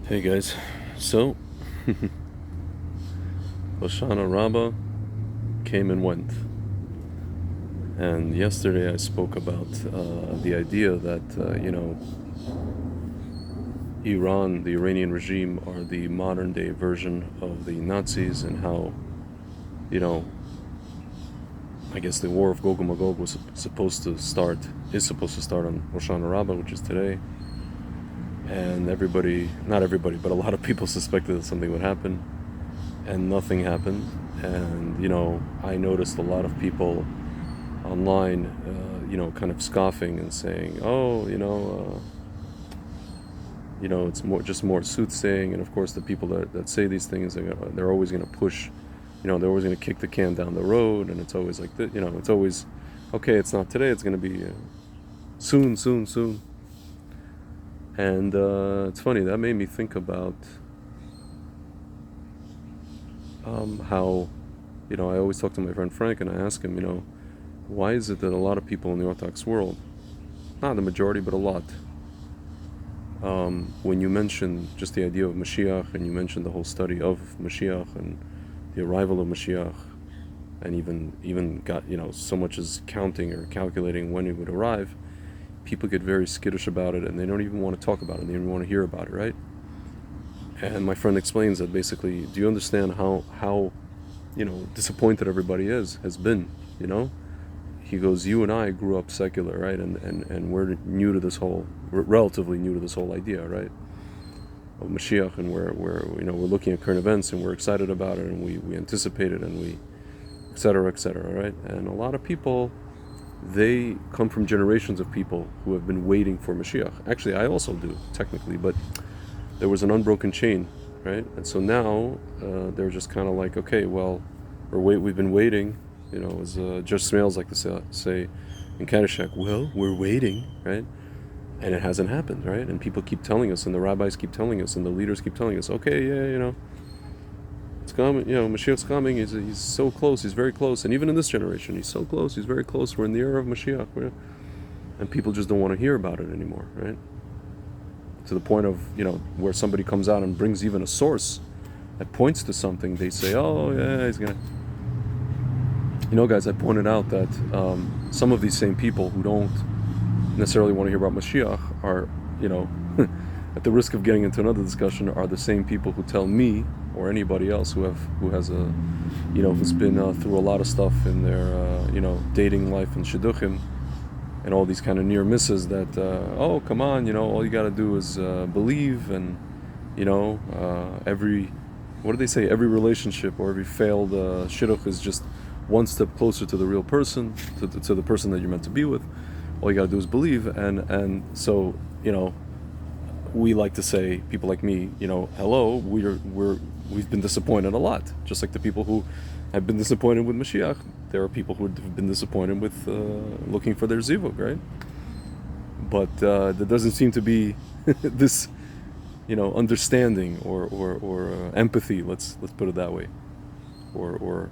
Hey guys, so Hoshana Rabbah came and went, and yesterday I spoke about the idea that Iran, the Iranian regime, are the modern day version of the Nazis, and how you know I guess the war of Gog and Magog was supposed to start is supposed to start on Hoshana Rabbah, which is today, and everybody, not everybody, but a lot of people suspected that something would happen, and nothing happened. And I noticed a lot of people online, kind of scoffing and saying, "Oh, it's more soothsaying." And of course, the people that say these things, they're always going to push, they're always going to kick the can down the road, and it's always like that. It's always, okay, it's not today; it's going to be soon, soon, soon. And it's funny, that made me think about how, I always talk to my friend Frank, and I ask him, why is it that a lot of people in the Orthodox world, not the majority, but a lot, when you mention just the idea of Moshiach, and you mention the whole study of Moshiach and the arrival of Moshiach, and even got so much as counting or calculating when it would arrive, people get very skittish about it, and they don't even want to talk about it. They don't even want to hear about it, right? And my friend explains that basically, do you understand how disappointed everybody has been? He goes, you and I grew up secular, right? And we're relatively new to this whole idea, right? Of Mashiach, and we're looking at current events, and we're excited about it, and we anticipate it, and we et cetera, right? And a lot of people, they come from generations of people who have been waiting for Mashiach. Actually, I also do, technically, but there was an unbroken chain, right? And so now they're just kind of like, okay, well, we've been waiting, as Judge Smails like to say in Kadeshak, well, we're waiting, right? And it hasn't happened, right? And people keep telling us, and the rabbis keep telling us, and the leaders keep telling us, okay, yeah, it's coming, Mashiach's coming, he's so close, he's very close. And even in this generation, he's so close, he's very close, we're in the era of Mashiach, and people just don't want to hear about it anymore, right? To the point of, where somebody comes out and brings even a source that points to something, they say, oh yeah, he's gonna. Guys, I pointed out that some of these same people who don't necessarily want to hear about Mashiach are, at the risk of getting into another discussion, are the same people who tell me or anybody else who has a, who's been through a lot of stuff in their, dating life and shidduchim, and all these kind of near misses, that oh, come on, all you got to do is believe, and every, what do they say, every relationship or every failed shidduch is just one step closer to the real person, to the person that you're meant to be with. All you got to do is believe. And so we like to say, people like me, hello, we've been disappointed a lot, just like the people who have been disappointed with Mashiach. There are people who have been disappointed with looking for their zivug, right? But there doesn't seem to be this, understanding or empathy. Let's put it that way, or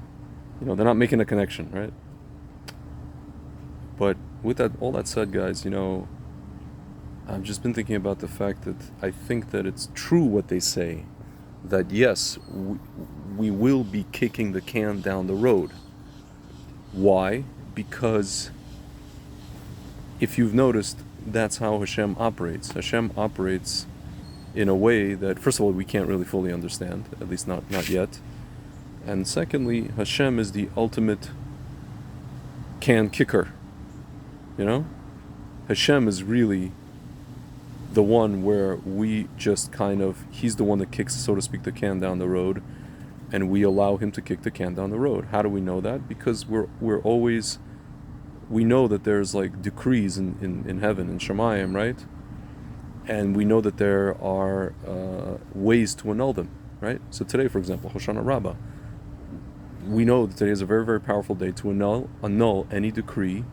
they're not making a connection, right? But with all that said, guys, I've just been thinking about the fact that I think that it's true what they say, that yes, we will be kicking the can down the road. Why? Because if you've noticed, that's how Hashem operates. Hashem operates in a way that, first of all, we can't really fully understand, at least not yet. And secondly, Hashem is the ultimate can kicker. Hashem is really the one where we just he's the one that kicks, so to speak, the can down the road, and we allow him to kick the can down the road. How do we know that? Because we know that there's like decrees in heaven, in Shemayim, right? And we know that there are ways to annul them, right? So today, for example, Hoshana Rabbah, we know that today is a very, very powerful day to annul any decree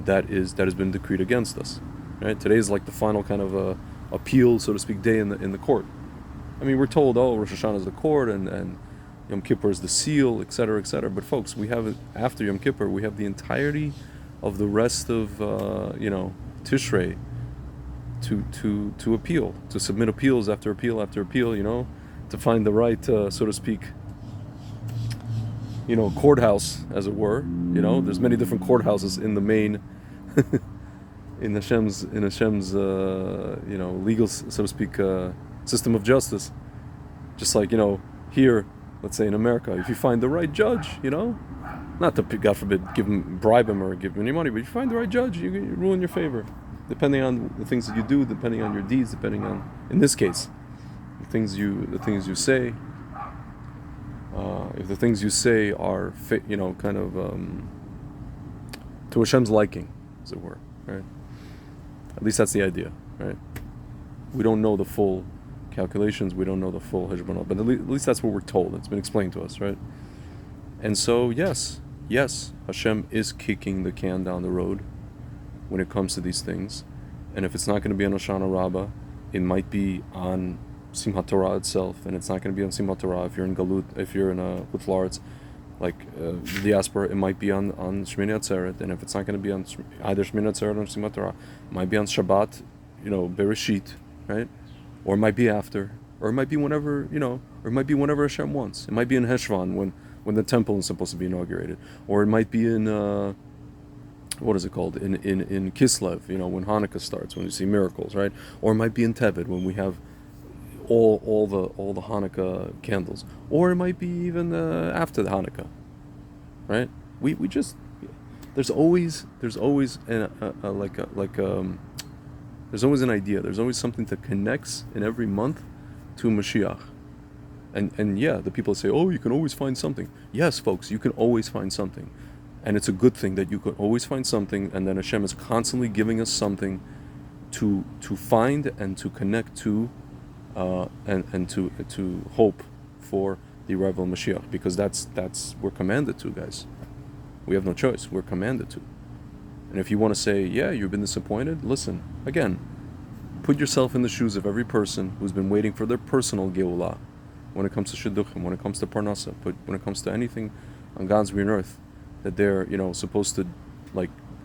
that has been decreed against us. Right? Today is like the final kind of appeal, so to speak, day in the court. I mean, we're told, oh, Rosh Hashanah is the court, and Yom Kippur is the seal, etc., etc. But folks, we have, after Yom Kippur, we have the entirety of the rest of Tishrei to appeal, to submit appeals after appeal after appeal, to find the right, so to speak, courthouse, as it were. There's many different courthouses in the main, in Hashem's legal, so to speak, system of justice. Just like, here, let's say in America, if you find the right judge, not to, God forbid, bribe him or give him any money, but if you find the right judge, you rule in your favor, depending on the things that you do, depending on your deeds, depending on, in this case, the things you say. If the things you say are, kind of to Hashem's liking, as it were, right? At least that's the idea, right? We don't know the full calculations, we don't know the full heshbonot, but at least that's what we're told. It's been explained to us, right? And so, yes, Hashem is kicking the can down the road when it comes to these things. And if it's not going to be on Hoshana Rabbah, it might be on Simchat Torah itself, and it's not going to be on Simchat Torah if you're in Galut, if you're in Chutz La'aretz, like the diaspora, it might be on Shmini Atzeret, and if it's not going to be on either Shmini Atzeret or Simchat Torah, it might be on Shabbat, Bereshit, right? Or it might be after, or it might be whenever, or it might be whenever Hashem wants. It might be in Heshvan when the temple is supposed to be inaugurated, or it might be in what is it called, in Kislev, when Hanukkah starts, when you see miracles, right? Or it might be in Tevet when we have all the Hanukkah candles, or it might be even after the Hanukkah, right? We just, there's always there's always an idea, there's always something that connects in every month to Moshiach. And yeah, the people say, oh, you can always find something. Yes, folks, you can always find something. And it's a good thing that you can always find something, and then Hashem is constantly giving us something to find and to connect to, and to hope for the arrival of Mashiach, because that's we're commanded to, guys. We have no choice. We're commanded to. And if you want to say, yeah, you've been disappointed, listen, again, put yourself in the shoes of every person who's been waiting for their personal Geulah. When it comes to Shidduchim, when it comes to Parnasa, but when it comes to anything on God's green earth that they're, supposed to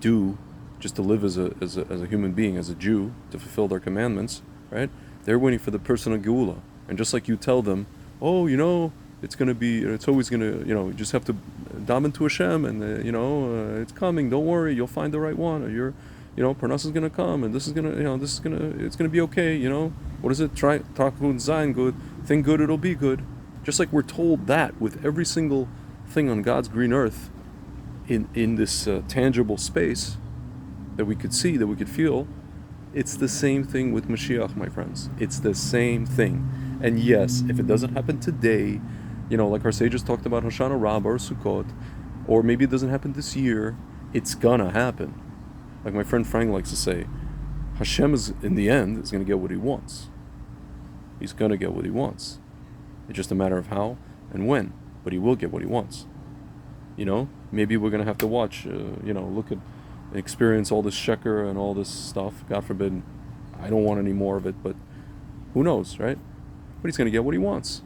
do just to live as a human being, as a Jew, to fulfill their commandments, right? They're waiting for the personal Geula. And just like you tell them, oh, it's always gonna, you just have to daven to Hashem, and it's coming, don't worry, you'll find the right one, or Parnasa is gonna come, and this is gonna, it's gonna be okay, what is it? Try talk good, Zion good, think good, it'll be good. Just like we're told that with every single thing on God's green earth, in this tangible space that we could see, that we could feel, it's the same thing with Mashiach, my friends. It's the same thing. And yes, if it doesn't happen today, like our sages talked about Hoshana Rabbah or Sukkot, or maybe it doesn't happen this year, it's gonna happen. Like my friend Frank likes to say, Hashem is, in the end, is going to get what he wants. He's going to get what he wants. It's just a matter of how and when, but he will get what he wants. Maybe we're going to have to watch, look at, experience all this sheker and all this stuff. God forbid, I don't want any more of it, but who knows, right? But he's going to get what he wants.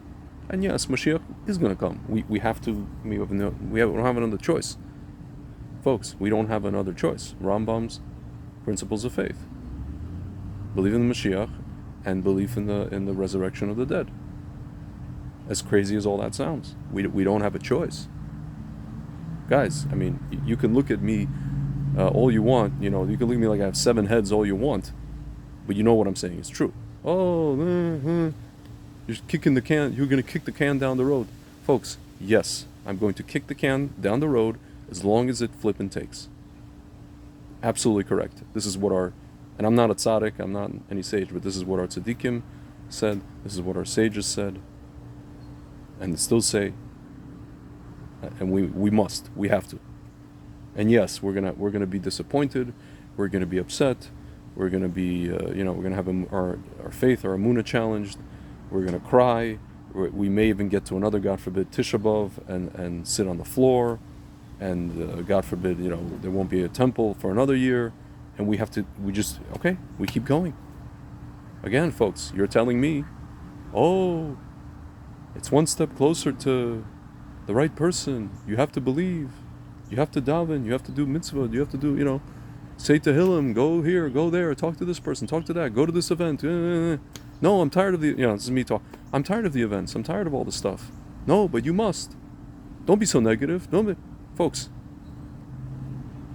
And yes, Mashiach is going to come. We have to, we don't have another choice. Folks, we don't have another choice. Rambam's principles of faith. Believe in the Mashiach and belief in the resurrection of the dead. As crazy as all that sounds, we don't have a choice. Guys, I mean, you can look at me all you want, you can look at me like I have 7 heads all you want, but you know what I'm saying is true. You're kicking the can, you're going to kick the can down the road. Folks, yes, I'm going to kick the can down the road as long as it flippin' takes. Absolutely correct. This is what and I'm not a tzaddik, I'm not any sage, but this is what our tzaddikim said, this is what our sages said, and they still say, and we have to. And yes, we're gonna be disappointed, we're gonna be upset, we're gonna be, we're gonna have our faith, our emunah challenged, we're gonna cry, we may even get to another, God forbid, Tisha B'Av, and sit on the floor, and God forbid, there won't be a temple for another year, and we keep going. Again, folks, you're telling me, it's one step closer to the right person, you have to believe, you have to daven, you have to do mitzvah, you have to do, say to Tehillim, go here, go there, talk to this person, talk to that, go to this event. No, I'm tired of the, this is me talk. I'm tired of the events. I'm tired of all this stuff. No, but you must. Don't be so negative. Folks,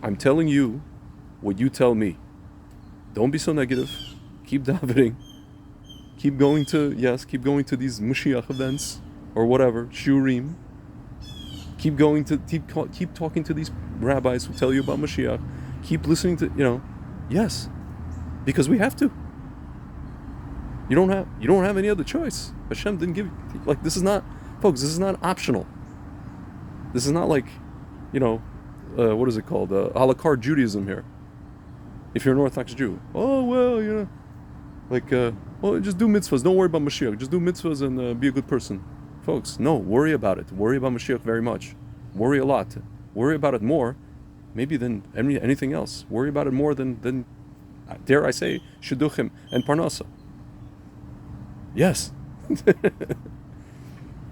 I'm telling you what you tell me. Don't be so negative. Keep davening. Keep going to these Moshiach events or whatever, shurim. Keep talking to these rabbis who tell you about Moshiach. Keep listening to, yes, because we have to. You don't have any other choice. Hashem didn't give, this is not, folks, this is not optional. This is not like, what is it called? A la carte Judaism here. If you're an Orthodox Jew, well, just do mitzvahs. Don't worry about Mashiach. Just do mitzvahs and be a good person. Folks, no, worry about it. Worry about Mashiach very much. Worry a lot. Worry about it more, maybe than anything else. Worry about it more than dare I say, shidduchim and parnasa. Yes.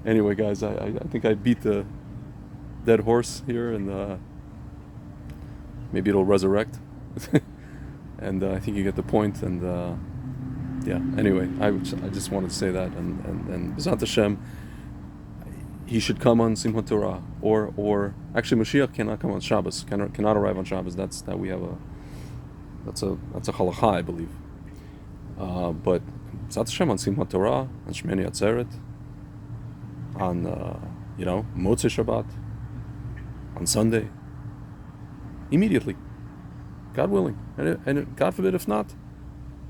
Anyway, guys, I think I beat the dead horse here, and maybe it'll resurrect. And I think you get the point. And anyway, I just wanted to say that. And B'ezrat Hashem, he should come on Simchat Torah, or actually Mashiach cannot come on Shabbos. Cannot arrive on Shabbos. That's a halakha, I believe. But B'ezrat Hashem on Simchat Torah, on Shemini Atzeret, on Motzei Shabbat, on Sunday, immediately, God willing, and God forbid if not,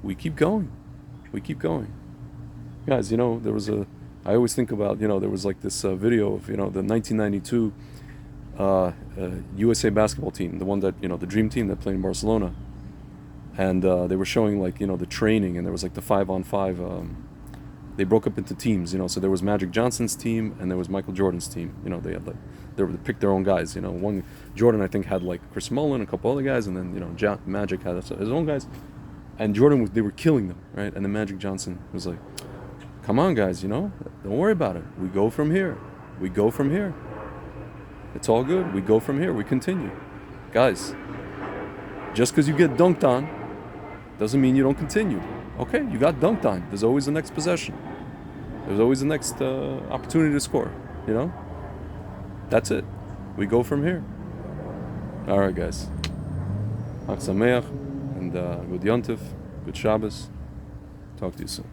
we keep going, guys. There was I always think about, there was like this video of the 1992 USA basketball team, the one that the dream team that played in Barcelona. And they were showing the training, and there was the 5-on-5. They broke up into teams, so there was Magic Johnson's team and there was Michael Jordan's team. They had they picked their own guys. One Jordan I think had Chris Mullin, a couple other guys, and then Magic had his own guys. And Jordan they were killing them, right? And then Magic Johnson was like, "Come on, guys, don't worry about it. We go from here. It's all good. We go from here. We continue, guys. Just because you get dunked on doesn't mean you don't continue. Okay, you got dunked on. There's always the next possession. There's always the next opportunity to score. That's it. We go from here. All right, guys. Chag Sameach, and good Yontif, good Shabbos. Talk to you soon.